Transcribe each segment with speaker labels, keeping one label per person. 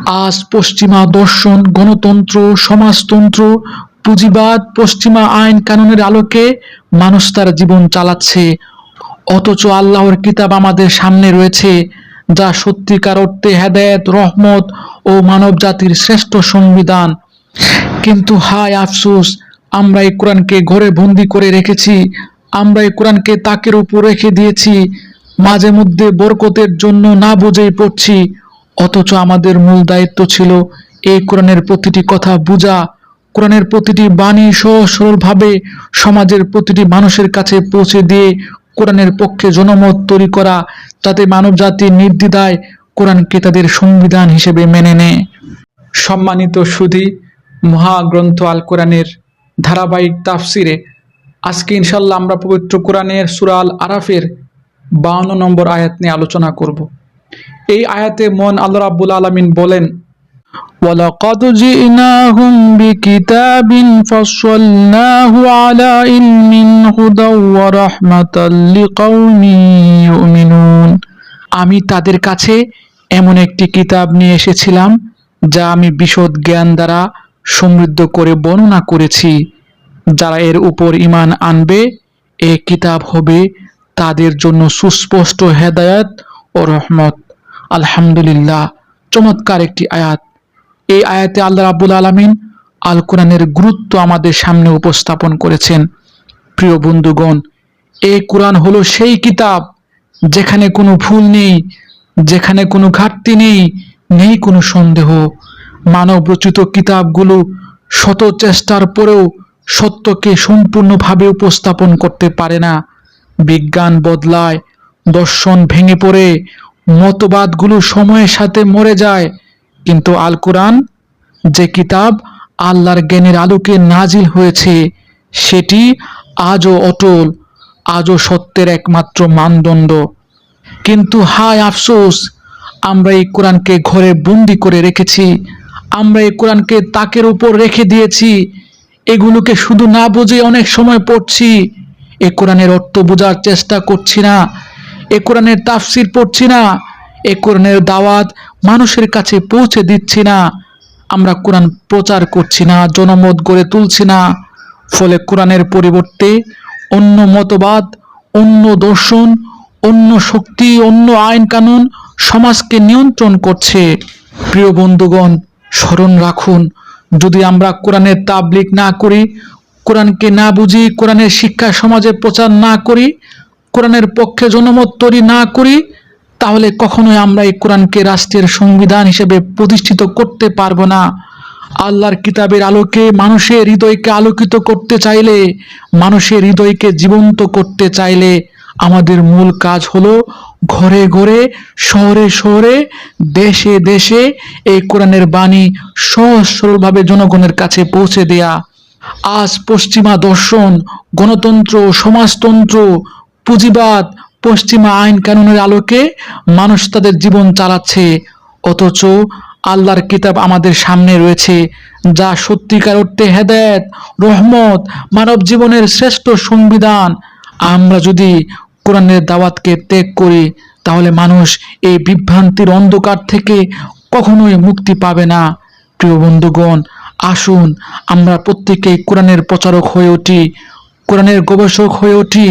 Speaker 1: আজ পশ্চিমা দর্শন, গণতন্ত্র, সমাজতন্ত্র, পুঁজিবাদ, পশ্চিমা আইন কানুনের আলোকে মানুষ তার জীবন চালাচ্ছে। অথচ আল্লাহর কিতাব আমাদের সামনে রয়েছে, যা সত্যিকার অর্থে হেদায়েত, রহমত ও মানব জাতির শ্রেষ্ঠ সংবিধান। কিন্তু হায় আফসোস, আমরা এই কোরআনকে ঘরে বন্দি করে রেখেছি। আমরা এই কোরআনকে তাকের উপর রেখে দিয়েছি। মাঝে মধ্যে বরকতের জন্য না বুঝেই পড়ছি। অথচ আমাদের মূল দায়িত্ব ছিল এই কোরআনের প্রতিটি কথা বুঝা, কোরআনের প্রতিটি বাণী সহজ সরলভাবে সমাজের প্রতিটি মানুষের কাছে পৌঁছে দিয়ে কোরআনের পক্ষে জনমত তৈরি করা, যাতে মানবজাতি নির্দ্বিধায় কোরআনকে তাদের সংবিধান হিসেবে মেনে নেয়। সম্মানিত সুধী, মহাগ্রন্থ আল কোরআনের ধারাবাহিক তাফসিরে আজকে ইনশাল্লাহ আমরা পবিত্র কোরআনের সূরা আল আরাফের 52 নম্বর আয়াত নিয়ে আলোচনা করব। এই আয়াতে মন আল্লাহ রাব্বুল আলামিন বলেন, ওয়ালাকাদ জিনাহুম বিকিতাবিন ফাসসালনাহু আলা ইলমিন হুদাও ওয়া রাহমাতাল লিকাউমিন ইউমিনুন। আমি তাদের কাছে এমন একটি কিতাব নিয়ে এসেছিলাম, যা আমি বিশদ জ্ঞান দ্বারা সমৃদ্ধ করে বর্ণনা করেছি। যারা এর উপর ঈমান আনবে, এই কিতাব হবে তাদের জন্য সুস্পষ্ট হেদায়েত ও রহমত। আলহামদুলিল্লাহ, চমৎকার একটি আয়াত। এই আয়াতে আল্লাহ রাব্বুল আলামিন আল কোরআনের গুরুত্ব আমাদের সামনে উপস্থাপন করেছেন। প্রিয় বন্ধুগণ, এই কোরআন হলো সেই কিতাব যেখানে কোনো ভুল নেই, যেখানে কোনো ঘাটতি নেই, নেই কোনো সন্দেহ। মানব রচিত কিতাবগুলো শত চেষ্টার পরেও সত্যকে সম্পূর্ণভাবে উপস্থাপন করতে পারে না। বিজ্ঞান বদলায়, দর্শন ভেঙে পড়ে, মতবাদগুলো সময়ের সাথে মরে যায়, কিন্তু আল কোরআন, যে কিতাব আল্লাহর জ্ঞানের আলোকে নাজিল হয়েছে, সেটি আজও অটল, আজও সত্যের একমাত্র মানদণ্ড। কিন্তু হায় আফসোস, আমরা এই কোরআনকে ঘরে বন্দি করে রেখেছি। আমরা এই কোরআনকে তাকের উপর রেখে দিয়েছি। এগুলোকে শুধু না বুঝে অনেক সময় পড়ছি। এ কোরআনের অর্থ বোঝার চেষ্টা করছি না। এ কোরআনের তাফসির পড়ছি না। এ কোরআনের দাওয়াত মানুষের কাছে পৌঁছে দিচ্ছি না। আমরা কোরআন প্রচার করছি না, জনমত গড়ে তুলছি না। ফলে কোরআনের পরিবর্তে অন্য মতবাদ, অন্য দর্শন, অন্য শক্তি, অন্য আইন কানুন সমাজকে নিয়ন্ত্রণ করছে। প্রিয় বন্ধুগণ, স্মরণ রাখুন, যদি আমরা কোরআনের তাবলীগ না করি, কোরআনকে না বুঝি, কোরআনের শিক্ষা সমাজে প্রচার না করি, কোরআনের পক্ষে জনমত তৈরি না করি, তাহলে কখনোই আমরা এই কোরআনকে রাষ্ট্রের সংবিধান হিসেবে প্রতিষ্ঠিত করতে পারবো না। আল্লাহর কিতাবের আলোকে মানুষের হৃদয়কে আলোকিত করতে চাইলে, মানুষের হৃদয়কে জীবন্ত করতে চাইলে আমাদের মূল কাজ হলো ঘরে ঘরে, শহরে শহরে, দেশে দেশে এই কোরআনের বাণী সহজ সরলভাবে জনগণের কাছে পৌঁছে দেয়া। আজ পশ্চিমা দর্শন, গণতন্ত্র, সমাজতন্ত্র, পুঁজিবাদ, পশ্চিমা আইন কানুনের আলোকে মানুষ তাদের জীবন চালাচ্ছে। অথচ আল্লাহর কিতাব আমাদের সামনে রয়েছে, যা সত্যিকার অর্থে হেদায়েত, রহমত, মানব জীবনের শ্রেষ্ঠ সংবিধান। আমরা যদি কোরআনের দাওয়াতকে ত্যাগ করি, তাহলে মানুষ এই বিভ্রান্তির অন্ধকার থেকে কখনোই মুক্তি পাবে না। প্রিয় বন্ধুগণ, আসুন আমরা প্রত্যেকেই কোরআনের প্রচারক হয়ে উঠি, কোরআনের গবেষক হয়ে উঠি,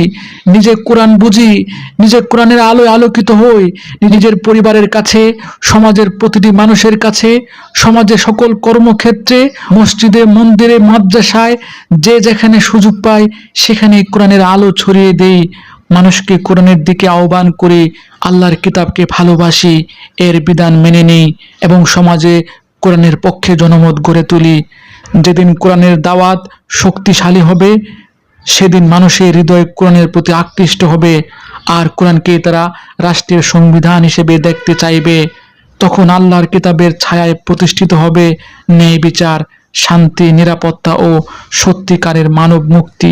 Speaker 1: নিজে কোরআন বুঝি, নিজে কোরআনের আলোয় আলোকিত হই, নিজের পরিবারের কাছে, সমাজের প্রতিটি মানুষের কাছে, সমাজের সকল কর্মক্ষেত্রে, মসজিদে, মন্দিরে, মাদ্রাসায়, যে যেখানে সুযোগ পায় সেখানে কোরআনের আলো ছড়িয়ে দেই। মানুষকে কোরআনের দিকে আহ্বান করি, আল্লাহর কিতাবকে ভালোবাসি, এর বিধান মেনে নেই এবং সমাজে কোরআনের পক্ষে জনমত গড়ে তুলি। যেদিন কোরআনের দাওয়াত শক্তিশালী হবে, সেদিন মানুষের হৃদয় কোরআনের প্রতি আকৃষ্ট হবে, আর কোরআনকে তারা রাষ্ট্রের সংবিধান হিসেবে দেখতে চাইবে। তখন আল্লাহর কিতাবের ছায়ায় প্রতিষ্ঠিত হবে ন্যায় বিচার, শান্তি, নিরাপত্তা ও সত্যিকারের মানব মুক্তি।